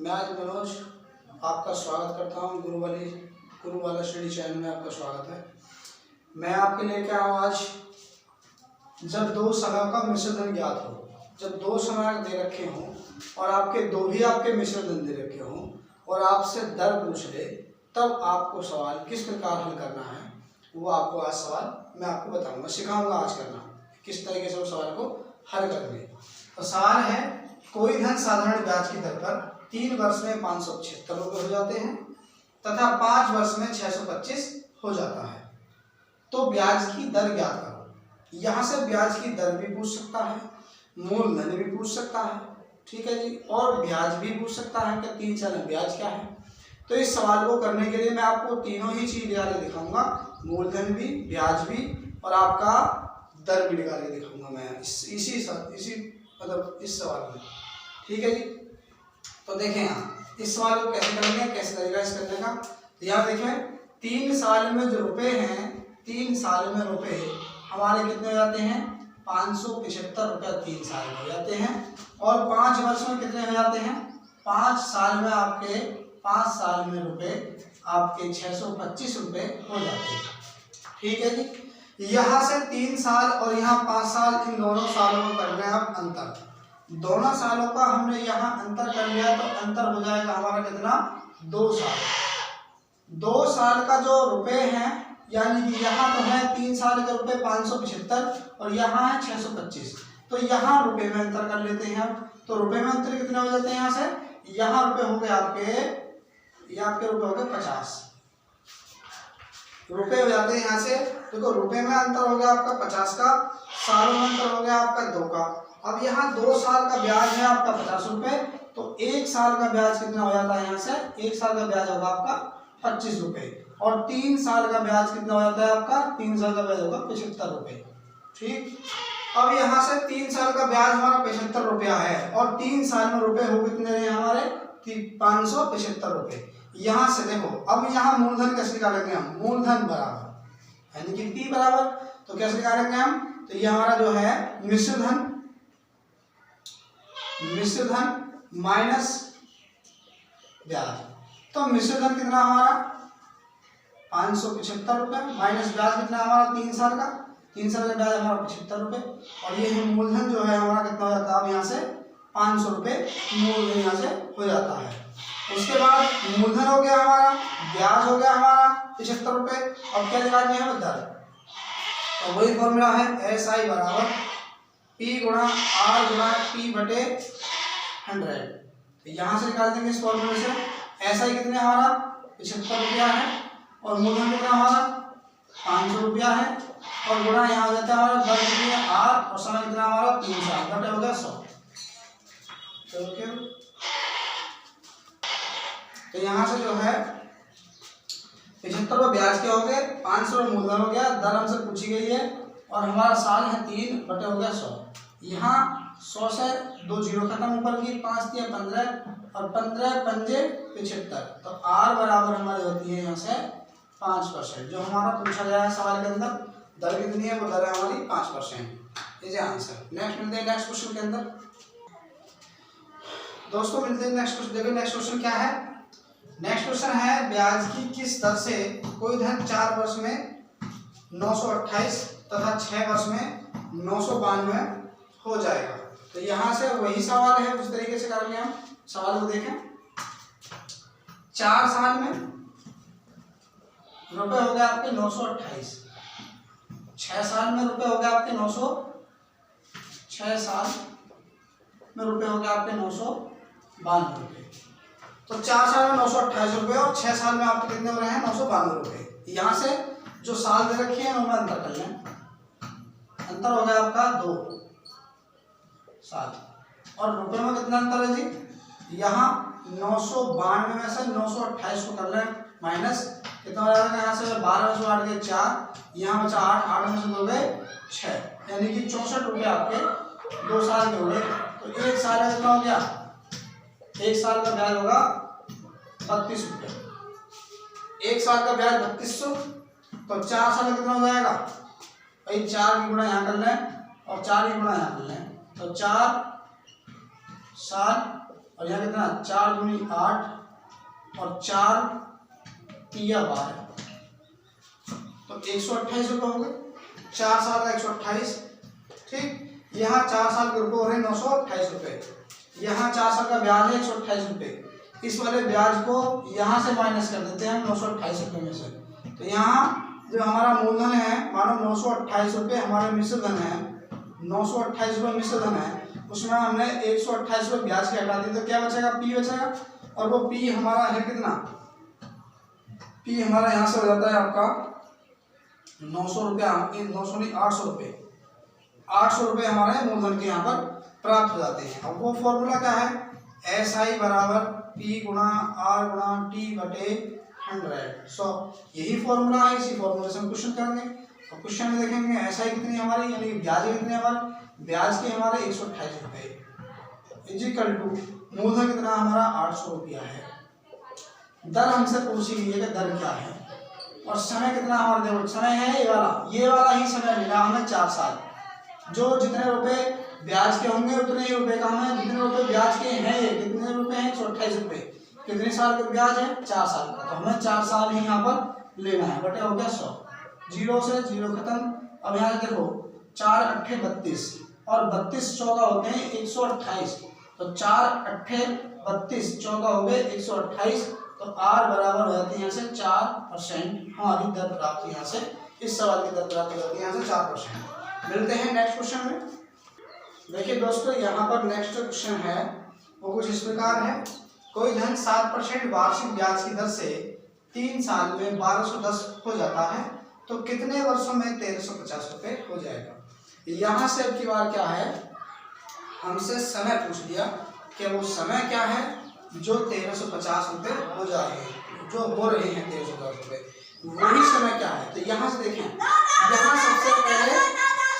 मैं आज मनोज आपका स्वागत करता हूँ गुरु वाला स्टडी चैनल में आपका स्वागत है। मैं आपके लेके आया हूँ आज, जब दो समय का मिश्र धन ज्ञात हो। जब दो समय दे रखे हों और आपके दो ही आपके मिश्र धन दे रखे हों और आपसे दर पूछ ले, तब आपको सवाल किस प्रकार हल करना है वो आपको आज सवाल मैं आपको बताऊंगा, सिखाऊंगा आज करना किस तरीके से उस सवाल को हल करेंगे। तो सवाल है, कोई धन साधारण ब्याज की दर पर 3 वर्ष में 576 रुपये हो जाते हैं तथा 5 वर्ष में 625 हो जाता है, तो ब्याज की दर ज्ञात करो। यहाँ से ब्याज की दर भी पूछ सकता है, मूलधन भी पूछ सकता है, ठीक है जी, और ब्याज भी पूछ सकता है कि 3 साल में ब्याज क्या है। तो इस सवाल को करने के लिए मैं आपको तीनों ही चीज निकाल के दिखाऊंगा, मूलधन भी, ब्याज भी और आपका दर भी निकाल के दिखाऊंगा मैं इसी मतलब इस सवाल में, ठीक है जी। तो देखें यहाँ इस सवाल को कैसे करेंगे, कैसे तरीका इस करने का। तो यहाँ देखें 3 साल में जो रुपए हैं, 3 साल में रुपए हमारे कितने हो जाते हैं, 575 रुपये 3 साल में हो जाते हैं। और 5 वर्ष में कितने हो जाते हैं, 5 साल में आपके 5 साल में रुपए आपके 625 रुपये हो जाते हैं, ठीक है जी। यहाँ से 3 साल और यहाँ 5 साल, इन दोनों सालों को कर रहे हैं आप अंतर। दोनों सालों का हमने यहाँ अंतर कर लिया तो अंतर हो जाएगा हमारा कितना, 2 साल। 2 साल का जो रुपए हैं, यानी कि यहाँ तो है 3 साल के रुपए 575 और यहाँ है 625, तो यहाँ रुपए में अंतर कर लेते हैं हम। तो रुपए में अंतर कितने हो जाते हैं, यहाँ से यहाँ रुपए हो गए आपके, ये आपके रुपए हो गए 50 रुपए हो जाते हैं यहाँ से। देखो रुपए में अंतर हो गया आपका 50 का, सालों में अंतर हो गया आपका 2 का। अब यहाँ 2 साल का ब्याज है आपका 50 रुपए, तो 1 साल का ब्याज कितना हो जाता है, यहाँ से 1 साल का ब्याज होगा आपका 25 रुपए। और 3 साल का ब्याज कितना हो जाता है आपका, 3 साल का ब्याज होगा 75 रुपए, ठीक। अब यहाँ से 3 साल का ब्याज हमारा 75 रुपया है और 3 साल में रुपए हो कितने रहे हमारे, 575 रुपए। यहाँ से देखो, अब यहाँ मूलधन कैसे निकालेंगे हम, मूलधन बराबर यानी कि P बराबर, तो कैसे निकालेंगे हम, तो ये हमारा जो है मिश्र धन माइनस ब्याज। तो मिश्र धन कितना हमारा 575 रुपये माइनस ब्याज कितना हमारा 3 साल का, 3 साल का ब्याज हमारा 75 रुपये। और ये मूलधन जो है हमारा कितना हो जाता है, अब यहाँ से 500 रुपये मूलधन यहाँ से हो जाता है। उसके बाद मूलधन हो गया हमारा, ब्याज हो गया हमारा 75 रुपये। अब क्या निकालनी है, दर। तो वही फॉर्मूला है SI बराबर P गुणा R गुणा P बटे 100। तो यहाँ से निकाल देंगे इस फॉर्मूले से। SI कितने हमारा 75 रुपया है और मूलधन कितना हमारा 500 रुपया है और गुणा यहाँ हो जाता है हमारा दर कितनी है R और समय कितना हमारा 3 साल बटे हो गया 100। तो यहाँ से जो है 75 रुपये ब्याज के हो गए, 500 रुपये मूलधन हो गया, दर हमसे पूछी गई है और हमारा साल है 3 बटे हो गया 100। यहाँ 100 से 2 जीरो खत्म, ऊपर की 5 दिया 15 और 15 पंजे 75। तो R बराबर हमारी होती है यहाँ से 5%, जो हमारा पूछा गया है सवाल के अंदर। दर कितनी है, वो दर है हमारी 5%। ये आंसर। नेक्स्ट मिलते हैं नेक्स्ट क्वेश्चन के अंदर। दोस्तों मिलते हैं नेक्स्ट क्वेश्चन। देखो नेक्स्ट क्वेश्चन क्या है, नेक्स्ट क्वेश्चन है, ब्याज की किस दर से कोई धन 4 वर्ष में 928 तथा 6 वर्ष में 992 हो जाएगा। तो यहाँ से वही सवाल है, उस तरीके से करेंगे हम। सवाल को देखें, 4 साल में रुपए हो गए आपके 928, 6 साल में रुपए हो गए आपके 6 साल में रुपए हो गए आपके 992 रुपये। तो 4 साल में 928 रुपये और 6 साल में आपके कितने हो रहे हैं 992 रुपये। यहाँ से जो साल दे रखी है उनमें अंतर कर लें। अंतर हो गया आपका 2 साल और रुपए में कितना अंतर है जी, यहाँ 992 में से 928 को कर लें माइनस, कितना हो जाएगा, यहाँ से 12 में से 8 गए 4, यहाँ बचा 8 में से 2 गए 6, यानी कि 64 रुपये आपके 2 साल के हो गए। तो 1 साल में कितना हो गया, 1 साल का ब्याज होगा 32 रुपये। 1 साल का ब्याज 3200, तो 4 साल में कितना हो जाएगा भाई, 4 की गुणा यहाँ कर लें और 4 की गुणा यहाँ कर लें, तो 4 साल और यहाँ कितना 4 दूनी 8 और 4 तिया 12, तो 128 रुपये हो गए। 4 साल का 128, ठीक। यहाँ 4 साल के रुपये हो रहे 928 रुपये, यहाँ 4 साल का ब्याज है 128 रुपये। इस वाले ब्याज को यहाँ से माइनस कर देते हैं 928 रुपये में से। तो यहाँ जो हमारा मूलधन है, मानो 928 रुपये हमारे मिश्र धन है, 928 रुपये मिश्र धन है, उसमें हमने 128 रुपये ब्याज के हटा दिए, तो क्या बचेगा, पी बचेगा। और वो पी हमारा है कितना, पी हमारा यहाँ से हो जाता है आपका 900 रुपया, 900 नहीं 800 रुपये, 800 रुपये हमारे मूलधन के यहाँ पर प्राप्त हो जाते हैं। अब वो फॉर्मूला क्या है, एस आई बराबर पी गुणा आर गुणा टी बटे 100। सो यही फॉर्मूला है, इसी फॉर्मूले से हम क्वेश्चन करेंगे। और क्वेश्चन में देखेंगे एस आई कितनी हमारी, यानी ब्याज कितने हमारे, ब्याज के हमारे 128 रुपये इजिकल टू मूलधन कितना हमारा 800 रुपया है। दर हमसे पूछी गई है कि दर क्या है, और समय कितना हमारे, देखो समय है ये वाला ही समय लेना हमें 4 साल। जो जितने रुपए ब्याज के होंगे उतने ही रुपए का हमें, जितने रुपए ब्याज के हैं, ये कितने रुपए हैं 128 रुपये, कितने साल का ब्याज है 4 साल का, तो हमें 4 साल ही यहाँ पर लेना है। बटे हो गया 100, 0 से 0 खत्म। अब यहाँ देखो 4 अट्ठे 32 और 32 चौका होते हैं 128, तो 4 अट्ठे 32 चौका हो गए 128, तो आर बराबर हो जाती है यहाँ से 4%। हमारी दर प्राप्त यहाँ से, इस सवाल की दर प्राप्त हो जाती है यहाँ से 4%। मिलते हैं नेक्स्ट क्वेश्चन में। देखिए दोस्तों, यहाँ पर नेक्स्ट क्वेश्चन है वो कुछ इस प्रकार है। कोई धन 7% वार्षिक ब्याज की दर से 3 साल में 1210 हो जाता है, तो कितने वर्षों में 1350 रुपये हो जाएगा। यहाँ से अब की बार क्या है, हमसे समय पूछ दिया कि वो समय क्या है जो 1350 रुपये हो जा रहे हैं, जो हो रहे हैं 1350 रुपये, वही समय क्या है। तो यहाँ से देखें, यहाँ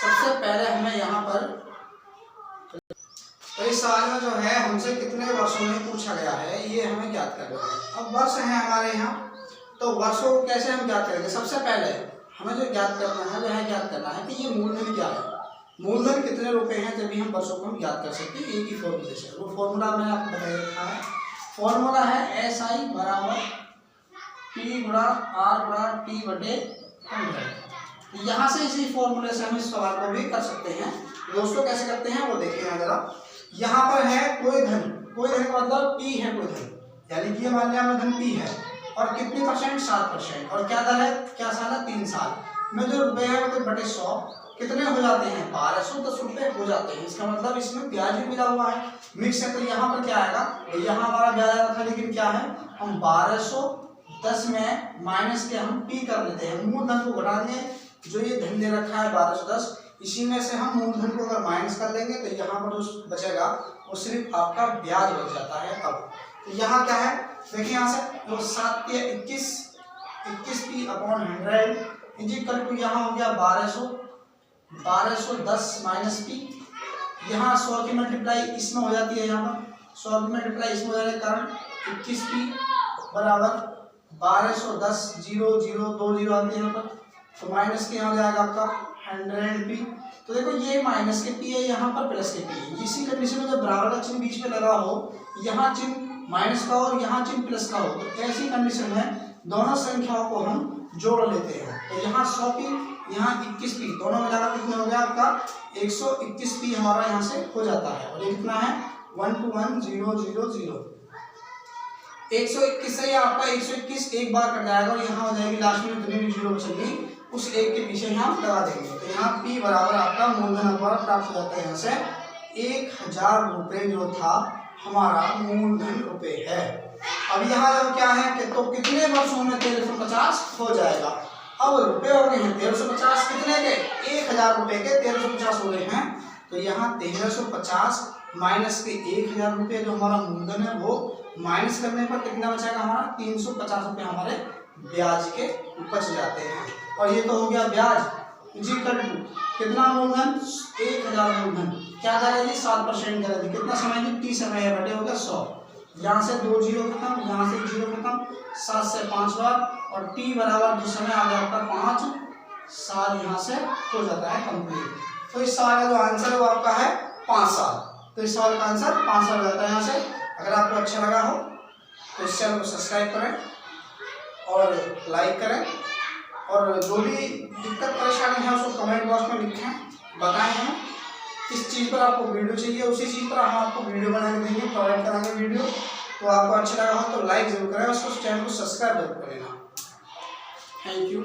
सबसे पहले हमें यहाँ पर, तो इस सवाल में जो है हमसे कितने वर्षों में पूछा गया है, ये हमें ज्ञात करना है। अब वर्ष है हमारे यहाँ, तो वर्षों को कैसे हम ज्ञात करेंगे। सबसे पहले हमें जो ज्ञात करना है वह ज्ञात करना है कि ये मूलधन क्या है, मूलधन कितने रुपए हैं, तभी हम वर्षों को हम ज्ञात कर सकते हैं। एक ही फॉर्मूले से, वो फॉर्मूला मैंने आपको बता रखा है। फॉर्मूला है एस आई बराबर पी गुणा आर गुणा टी बटे 100। यहाँ से इसी फॉर्मूले से हम इस सवाल को भी कर सकते हैं। दोस्तों कैसे करते हैं वो देखें जरा। यहाँ पर है कोई धन का मतलब पी है कोई धन, यानी कि मान लिया हमें धन पी है, और कितनी परसेंट 7%, और क्या दर है, क्या साल है 3 साल में, जो रुपए है वो बटे 100 कितने हो जाते हैं 1210 रुपये हो जाते हैं। इसका मतलब इसमें ब्याज भी मिला हुआ है, मिक्स है। तो यहाँ पर क्या आएगा, यहाँ हमारा ब्याज आया था, लेकिन क्या है हम 1210 में माइनस के हम पी कर लेते हैं, मूलधन को घटा देंगे। जो ये धन दे रखा है 1210, इसी में से हम मूलधन को अगर माइनस कर लेंगे तो यहाँ पर जो बचेगा वो सिर्फ आपका ब्याज बच जाता है। अब तो यहाँ क्या है, देखिए यहाँ से तो 7 या 21 पी अपॉन 100 इजिकल टू यहाँ हो गया 1210 माइनस पी। यहाँ 100 की मल्टीप्लाई इसमें हो जाती है, यहाँ पर 100 की मल्टीप्लाई इसमें हो जाने के कारण 21 पी बराबर 1210, 0 0 2 0 आते हैं यहाँ पर, तो माइनस के यहाँ हो जाएगा आपका 100 पी। तो देखो ये माइनस के पी है, यहाँ पर प्लस के पी है। इसी कंडीशन में जब बराबर का चिन्ह बीच में लगा हो, यहाँ चिन्ह माइनस का और यहाँ चिन्ह प्लस का हो, तो ऐसी कंडीशन में दोनों संख्याओं को हम जोड़ लेते हैं। तो यहाँ 100 पी, यहाँ 21 पी, दोनों मिलाकर कितना हो गया आपका 121 पी हमारा यहाँ से हो जाता है। और ये कितना है 121,000। 121 से आपका 121 एक बार कट जाएगा, और यहाँ हो जाएगी लास्ट में जितनी भी जीरो बचेगी उस एक के पीछे यहाँ लगा देंगे। तो यहाँ पी बराबर आपका मूलधन हमारा प्राप्त हो जाता है। यहाँ से 1000 रुपये जो था हमारा मूलधन रुपये है। अब यहाँ जब क्या है कि तो कितने वर्षों में 1350 हो जाएगा। अब रुपये हो गए हैं 1350, कितने के 1000 रुपये के 1350 हो गए हैं। तो यहाँ 1350 माइनस के 1000 रुपये जो हमारा मूलधन है वो माइनस करने पर कितना बचेगा हमारा 350 रुपये हमारे ब्याज के बच जाते हैं। और ये तो हो गया ब्याज इजिकल टू कितना मूलधन 1000 मूलधन, क्या दर है जी 7% दर है। कितना समय की टी समय है, बटे हो गया 100। यहाँ से 2 जीरो खत्म, यहाँ से 0 खत्म, 7 से 5 बार, और टी बराबर जो समय आ गया आपका 5 साल यहाँ से हो जाता है कंप्लीट। तो इस सवाल का जो आंसर है वो आपका है 5 साल। तो इस सवाल का आंसर 5 साल हो जाता है यहाँ से। अगर आपको अच्छा लगा हो तो इस चैनल को सब्सक्राइब करें और लाइक करें, और जो भी दिक्कत परेशानी है उसको कमेंट बॉक्स में लिखें, बताएं हमें किस चीज़ पर आपको वीडियो चाहिए, उसी चीज़ पर हम आपको वीडियो बना के देंगे, प्रोवाइड कराएंगे वीडियो। तो आपको अच्छा लगा हो तो लाइक जरूर करें, उसको चैनल को सब्सक्राइब जरूर कर लेना। Thank you.